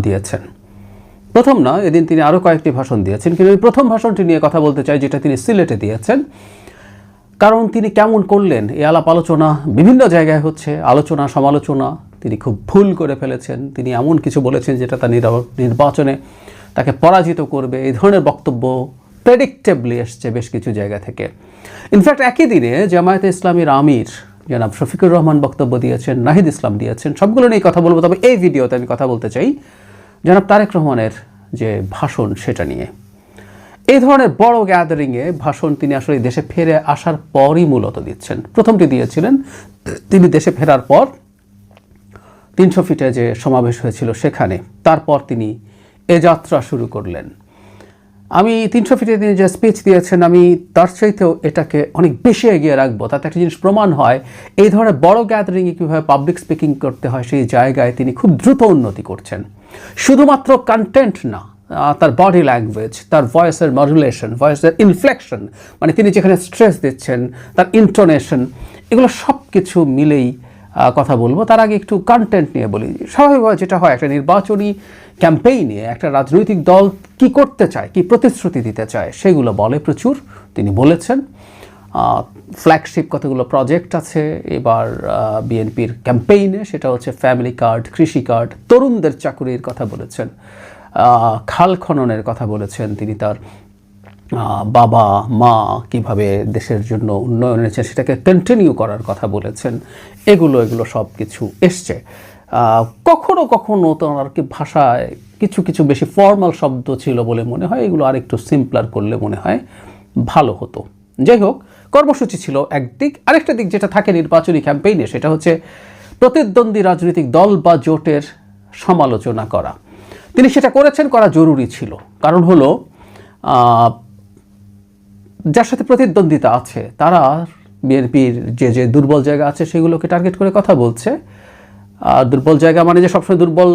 দিয়েছেন। প্রথম না, এদিন তিনি আরও কয়েকটি ভাষণ দিয়েছেন, কিন্তু এই প্রথম ভাষণটি নিয়ে কথা বলতে চাই যেটা তিনি সিলেটে দিয়েছেন। কারণ তিনি কেমন করলেন এই আলাপ আলোচনা বিভিন্ন জায়গায় হচ্ছে, আলোচনা সমালোচনা, তিনি খুব ভুল করে ফেলেছেন, তিনি এমন কিছু বলেছেন যেটা তার নির্বাচনে তাকে পরাজিত করবে, এই ধরনের বক্তব্য প্রেডিক্টেবলি এসছে বেশ কিছু জায়গা থেকে। ইনফ্যাক্ট একই দিনে জামায়াতে ইসলামীর আমির জনাব শফিকুর রহমান বক্তব্য দিয়েছেন, নাহিদ ইসলাম দিয়েছেন, সবগুলো নিয়ে কথা বলবো। তবে এই ভিডিওতে আমি কথা বলতে চাই জনাব তারেক রহমানের যে ভাষণ সেটা নিয়ে। এই ধরনের বড় গ্যাদারিংয়ে ভাষণ তিনি আসলে দেশে ফিরে আসার পরই মূলত দিচ্ছেন। প্রথমটি দিয়েছিলেন তিনি দেশে ফেরার পর 300 ফিটে যে সমাবেশ হয়েছিল সেখানে, তারপর তিনি এ যাত্রা শুরু করলেন। আমি 300 ফিটে তিনি যে স্পিচ দিয়েছেন, আমি তার চাইতেও এটাকে অনেক বেশি এগিয়ে রাখবো। তাতে একটা জিনিস প্রমাণ হয় এই ধরনের বড় গ্যাদারিংয়ে কীভাবে পাবলিক স্পিকিং করতে হয়, সেই জায়গায় তিনি খুব দ্রুত উন্নতি করছেন। শুধুমাত্র কন্টেন্ট না, তার বডি ল্যাঙ্গুয়েজ, তার ভয়েসের মডুলেশন, ভয়েসের ইনফ্লেকশন, মানে তিনি যেখানে স্ট্রেস দিচ্ছেন, তার ইন্টোনেশন, এগুলো সব কিছু মিলেই কথা বলবো। তার আগে একটু কন্টেন্ট নিয়ে বলি। স্বাভাবিকভাবে যেটা হয় একটা নির্বাচনী ক্যাম্পেইনে একটা রাজনৈতিক দল কি করতে চায়, কি প্রতিশ্রুতি দিতে চায়, সেগুলো বলে প্রচুর। তিনি বলেছেন ফ্ল্যাগশিপ কতগুলো প্রজেক্ট আছে এবার বিএনপির ক্যাম্পেইনে, সেটা হচ্ছে ফ্যামিলি কার্ড, কৃষি কার্ড, তরুণদের চাকুরির কথা বলেছেন, খাল খননের কথা বলেছেন, তিনি তার বাবা মা কিভাবে দেশের জন্য উন্নয়ন এনেছেন সেটাকে কন্টিনিউ করার কথা বলেছেন। এগুলো সব কিছু এসছে। কখনো কখনো তো আর কি ভাষায় কিছু কিছু বেশি ফর্মাল শব্দ ছিল বলে মনে হয়, এগুলো আরেকটু সিম্পলার করলে মনে হয় ভালো হতো। যাই হোক, কর্মসূচি ছিল একদিক। আরেকটা দিক যেটা থাকে নির্বাচনী ক্যাম্পেইনে, সেটা হচ্ছে প্রতিদ্বন্দ্বী রাজনৈতিক দল বা জোটের সমালোচনা করা। তিনি সেটা করেছেন, করা জরুরি ছিল। কারণ হলো যার সাথে প্রতিদ্বন্দ্বিতা আছে তারা বিএনপির যে দুর্বল জায়গা আছে সেগুলোকে টার্গেট করে কথা বলছে। দুর্বল জায়গা মানে যে সবসময় দুর্বল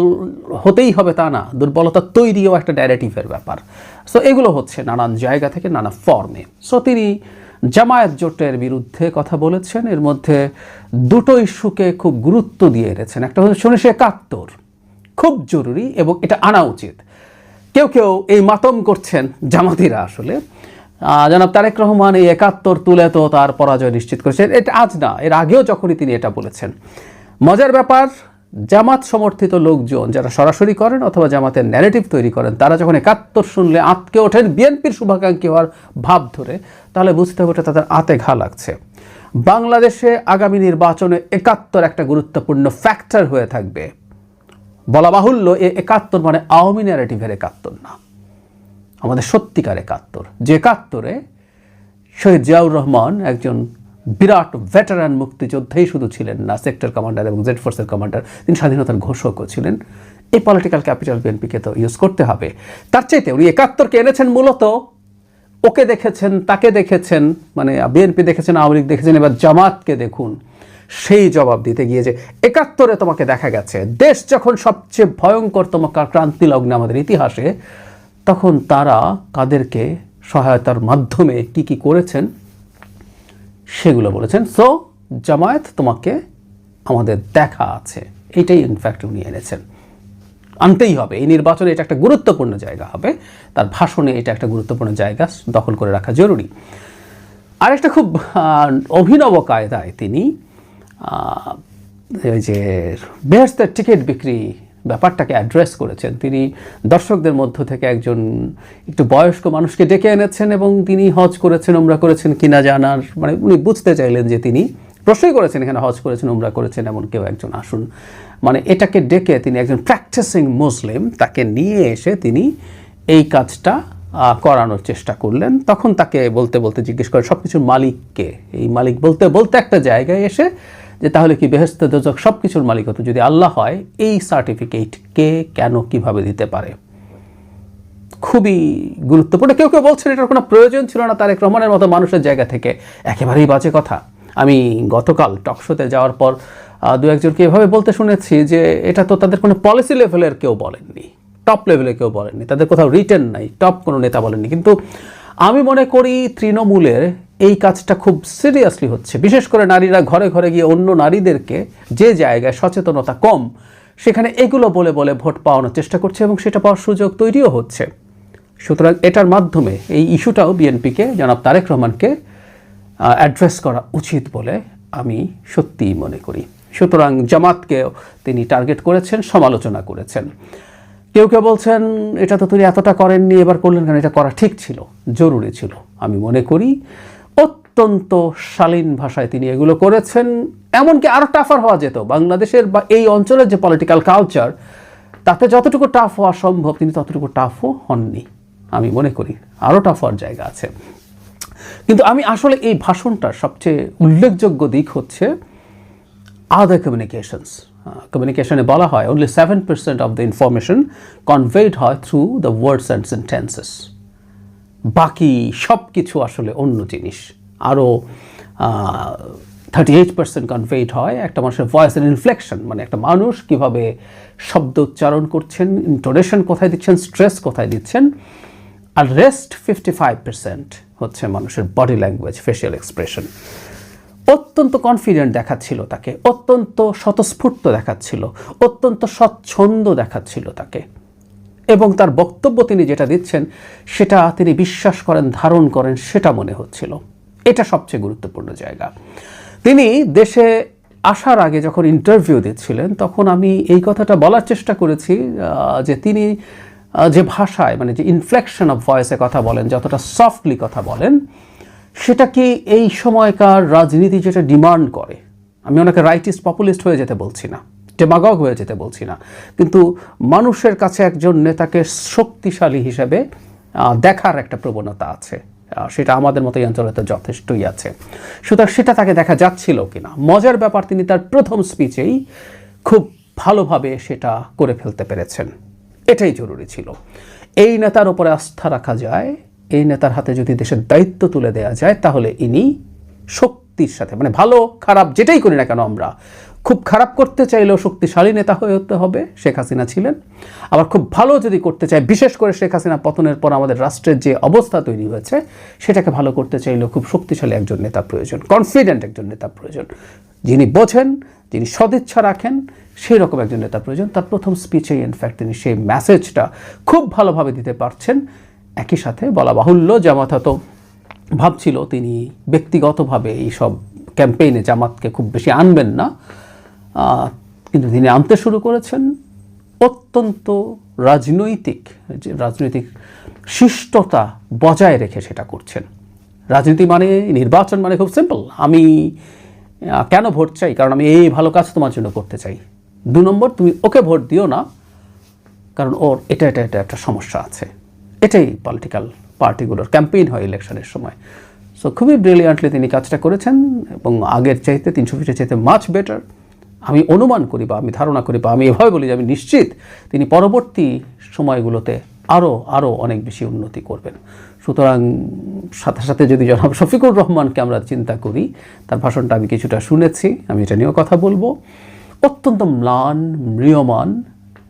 হতেই হবে তা না, দুর্বলতা তৈরিও একটা ন্যারেটিভের ব্যাপার। সো এগুলো হচ্ছে নানান জায়গা থেকে নানা ফর্মে। সো তিনি জামায়াত জোটের বিরুদ্ধে কথা বলেছেন। এর মধ্যে দুটো ইস্যুকে খুব গুরুত্ব দিয়ে এনেছেন। একটা হচ্ছে 1971, খুব জরুরি এবং এটা আনা উচিত। কেউ কেউ এই মাতম করছেন জামাতিরা, আসলে জনাব তারেক রহমান এই 71 তুলে তো তার পরাজয় নিশ্চিত করেছেন। এটা আজ না, এর আগেও যখনই তিনি এটা বলেছেন। মজার ব্যাপার, জামাত সমর্থিত লোকজন যারা সরাসরি করেন অথবা জামাতের ন্যারেটিভ তৈরি করেন, তারা যখন 71 শুনলে আঁতকে ওঠেন বিএনপির শুভাকাঙ্ক্ষী হওয়ার ভাব ধরে, তাহলে বুঝতে হবে তাদের আঁতে ঘা লাগছে। বাংলাদেশে আগামী নির্বাচনে 71 একটা গুরুত্বপূর্ণ ফ্যাক্টর হয়ে থাকবে। বলা বাহুল্য এই 71 মানে আওয়ামী ন্যারেটিভের 71 না, আমাদের সত্যিকার 71, যে 71-এ শহীদ জিয়াউর রহমান একজন বিরাট ভেটারান মুক্তিযোদ্ধাই শুধু ছিলেন না, সেক্টর কমান্ডার এবং জেড ফোর্সের কমান্ডার, তিনি স্বাধীনতার ঘোষকও ছিলেন। এই পলিটিক্যাল ক্যাপিটাল বিএনপিকে তো ইউজ করতে হবে। তার চাইতে উনি 71-কে এনেছেন মূলত, ওকে দেখেছেন, তাকে দেখেছেন, মানে বিএনপি দেখেছেন, আওয়ামী লীগ দেখেছেন, এবার জামাতকে দেখুন সেই জবাব দিতে গিয়ে যে 71-এ তোমাকে দেখা গেছে দেশ যখন সবচেয়ে ভয়ঙ্করতম ক্রান্তি লগ্নে আমাদের ইতিহাসে, তখন তারা কাদেরকে সহায়তার মাধ্যমে কি কি করেছেন সেগুলো বলেছেন। সো জামায়াত তোমাকে আমাদের দেখা আছে, এটাই ইনফ্যাক্ট উনি এনেছেন। আনতেই হবে, এই নির্বাচনে এটা একটা গুরুত্বপূর্ণ জায়গা হবে, তার ভাষণে এটা একটা গুরুত্বপূর্ণ জায়গা দখল করে রাখা জরুরি। আরেকটা খুব অভিনব কায়দায় তিনি ওই যে বেহেশতের টিকিট বিক্রি ব্যাপারটাকে অ্যাড্রেস করেছেন। তিনি দর্শকদের মধ্য থেকে একজন একটু বয়স্ক মানুষকে ডেকে এনেছেন এবং তিনি হজ করেছেন, উমরা করেছেন কিনা জানার, মানে উনি বুঝতে চাইলেন যে তিনি প্রশ্নই করেছেন এখানে হজ করেছেন, উমরা করেছেন এমন কেউ একজন আসুন, মানে এটাকে ডেকে তিনি একজন প্র্যাকটিসিং মুসলিম, তাকে নিয়ে এসে তিনি এই কাজটা করানোর চেষ্টা করলেন। তখন তাকে বলতে বলতে জিজ্ঞেস করেন সব কিছুর মালিককে। এই মালিক বলতে বলতে একটা জায়গায় এসে যে তাহলে কি বেহেশত দোজখ সব কিছুর মালিক হতো যদি আল্লাহ হয়, এই সার্টিফিকেট কে কেন কিভাবে দিতে পারে? খুবই গুরুত্বপূর্ণ। কেউ কেউ বলছেন এটার কোনো প্রয়োজন ছিল না তারেক রহমানের মতো মানুষের জায়গা থেকে, একেবারেই বাজে কথা। আমি গতকাল টকশোতে যাওয়ার পর দু একজনকে এভাবে বলতে শুনেছি যে এটা তো তাদের কোনো পলিসি লেভেলের কেউ বলেননি, টপ লেভেলে কেউ বলেননি, তাদের কোথাও রিটেন নাই, টপ কোনো নেতা বলেননি। কিন্তু আমি মনে করি তৃণমূলের এই কাজটা খুব সিরিয়াসলি হচ্ছে, বিশেষ করে নারীরা ঘরে ঘরে গিয়ে অন্য নারীদেরকে, যে জায়গায় সচেতনতা কম সেখানে এগুলো বলে বলে ভোট পাওয়ানোর চেষ্টা করছে এবং সেটা পাওয়ার সুযোগ তৈরিও হচ্ছে। সুতরাং এটার মাধ্যমে এই ইস্যুটাও বিএনপিকে, জনাব তারেক রহমানকে অ্যাড্রেস করা উচিত বলে আমি সত্যিই মনে করি। সুতরাং জামাতকেও তিনি টার্গেট করেছেন, সমালোচনা করেছেন। কেউ কেউ বলছেন এটা তো তিনি এতটা করেননি, এবার করলেন কেন, এটা করা ঠিক ছিল, জরুরি ছিল। আমি মনে করি অত্যন্ত শালীন ভাষায় তিনি এগুলো করেছেন। এমনকি আরও টাফার হওয়া যেত। বাংলাদেশের বা এই অঞ্চলের যে পলিটিক্যাল কালচার, তাতে যতটুকু টাফ হওয়া সম্ভব তিনি ততটুকু টাফও হননি। আমি মনে করি আরও টাফ হওয়ার জায়গা আছে। কিন্তু আমি আসলে এই ভাষণটার সবচেয়ে উল্লেখযোগ্য দিক হচ্ছে আদার কমিউনিকেশনস। কমিউনিকেশনে বলা হয় only 7% of the information conveyed হয় through the words and sentences. বাকি সব কিছু আসলে অন্য জিনিস। আরও 38% কনভেড হয় একটা মানুষের ভয়েস অ্যান্ড ইনফ্লেকশন, মানে একটা মানুষ কীভাবে শব্দ উচ্চারণ করছেন, ইন্টোনেশন কোথায় দিচ্ছেন, স্ট্রেস কোথায় দিচ্ছেন। আর রেস্ট 55% হচ্ছে মানুষের বডি ল্যাঙ্গুয়েজ, ফেশিয়াল এক্সপ্রেশন। অত্যন্ত কনফিডেন্ট দেখাচ্ছিল তাকে, অত্যন্ত স্বতঃস্ফূর্ত দেখাচ্ছিল, অত্যন্ত স্বচ্ছন্দ দেখাচ্ছিল তাকে, এবং তার বক্তব্য তিনি যেটা দিচ্ছেন সেটা তিনি বিশ্বাস করেন, ধারণ করেন, সেটা মনে হচ্ছিল। এটা সবচেয়ে গুরুত্বপূর্ণ জায়গা। তিনি দেশে আসার আগে যখন ইন্টারভিউ দিচ্ছিলেন তখন আমি এই কথাটা বলার চেষ্টা করেছি যে তিনি যে ভাষায়, মানে যে ইনফ্লেকশন অফ ভয়েসে কথা বলেন, যতটা সফটলি কথা বলেন, সেটা কি এই সময়কার রাজনীতি যেটা ডিমান্ড করে। আমি ওনাকে রাইটিস্ট পপুলিস্ট হয়ে যেতে বলছি না, ডেমাগগ হয়ে যেতে বলছি না, কিন্তু মানুষের কাছে একজন নেতাকে শক্তিশালী হিসেবে দেখার একটা প্রবণতা আছে, সেটা আমাদের মতো এই অঞ্চলে তো যথেষ্টই আছে। সুতরাং সেটা তাকে দেখা যাচ্ছিল কিনা। মজার ব্যাপার, তিনি তার প্রথম স্পিচেই খুব ভালোভাবে সেটা করে ফেলতে পেরেছেন। এটাই জরুরি ছিল। এই নেতার উপরে আস্থা রাখা যায়, এই নেতার হাতে যদি দেশের দায়িত্ব তুলে দেওয়া যায়, তাহলে ইনি শক্তির সাথে, মানে ভালো খারাপ যেটাই করি না কেন আমরা, খুব খারাপ করতে চাইলেও শক্তিশালী নেতা হয়ে হতে হবে। শেখ হাসিনা ছিলেন। আবার খুব ভালো যদি করতে চাই, বিশেষ করে শেখ হাসিনা পতনের পর আমাদের রাষ্ট্রের যে অবস্থা তৈরি হয়েছে, সেটাকে ভালো করতে চাইলেও খুব শক্তিশালী একজন নেতা প্রয়োজন, কনফিডেন্ট একজন নেতা প্রয়োজন, যিনি বোঝেন, যিনি সদিচ্ছা রাখেন, সেই রকম একজন নেতা প্রয়োজন। তার প্রথম স্পিচেই ইনফ্যাক্ট তিনি সেই মেসেজটা খুব ভালোভাবে দিতে পারছেন। একই সাথে বলা বাহুল্য, জামাত হয়তো ভাবছিল তিনি ব্যক্তিগতভাবে এই সব ক্যাম্পেইনে জামাতকে খুব বেশি আনবেন না, কিন্তু তিনি আনতে শুরু করেছেন। অত্যন্ত রাজনৈতিক শিষ্টতা বজায় রেখে সেটা করছেন। রাজনীতি মানে, নির্বাচন মানে খুব সিম্পল, আমি কেন ভোট চাই, কারণ আমি এই ভালো কাজ তোমার জন্য করতে চাই। 2 নম্বর, তুমি ওকে ভোট দিও না কারণ ওর এটা একটা সমস্যা আছে। এটাই পলিটিক্যাল পার্টিগুলোর ক্যাম্পেইন হয় ইলেকশনের সময়। সো খুবই ব্রিলিয়ান্টলি তিনি কাজটা করেছেন এবং আগের চাইতে 300 ফিটের চাইতে মাচ বেটার। আমি অনুমান করি বা আমি ধারণা করি বা আমি এভাবে বলি যে আমি নিশ্চিত তিনি পরবর্তী সময়গুলোতে আরও অনেক বেশি উন্নতি করবেন। সুতরাং সাথে সাথে যদি জনাব শফিকুর রহমানকে আমরা চিন্তা করি, তার ভাষণটা আমি কিছুটা শুনেছি, আমি এটা নিয়েও কথা বলবো। অত্যন্ত ম্লান, ম্রিয়মান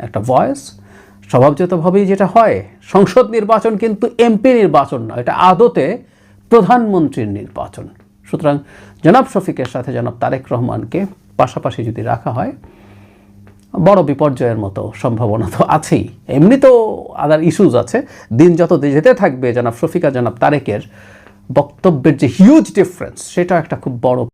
একটা ভয়েস। স্বভাবজাতভাবেই যেটা হয়, সংসদ নির্বাচন কিন্তু এমপি নির্বাচন নয়, এটা আদতে প্রধানমন্ত্রীর নির্বাচন। সুতরাং জনাব শফিকের সাথে জনাব তারেক রহমানকে পাশাপাশি যদি রাখা হয়, বড় বিপর্যয়ের মতো সম্ভাবনা তো আছেই। এমনি তো আদার ইস্যুজ আছে। দিন যত যেতে থাকবে, জনাব শফিক আর জনাব তারেকের বক্তব্যের যে হিউজ ডিফারেন্স, সেটা একটা খুব বড়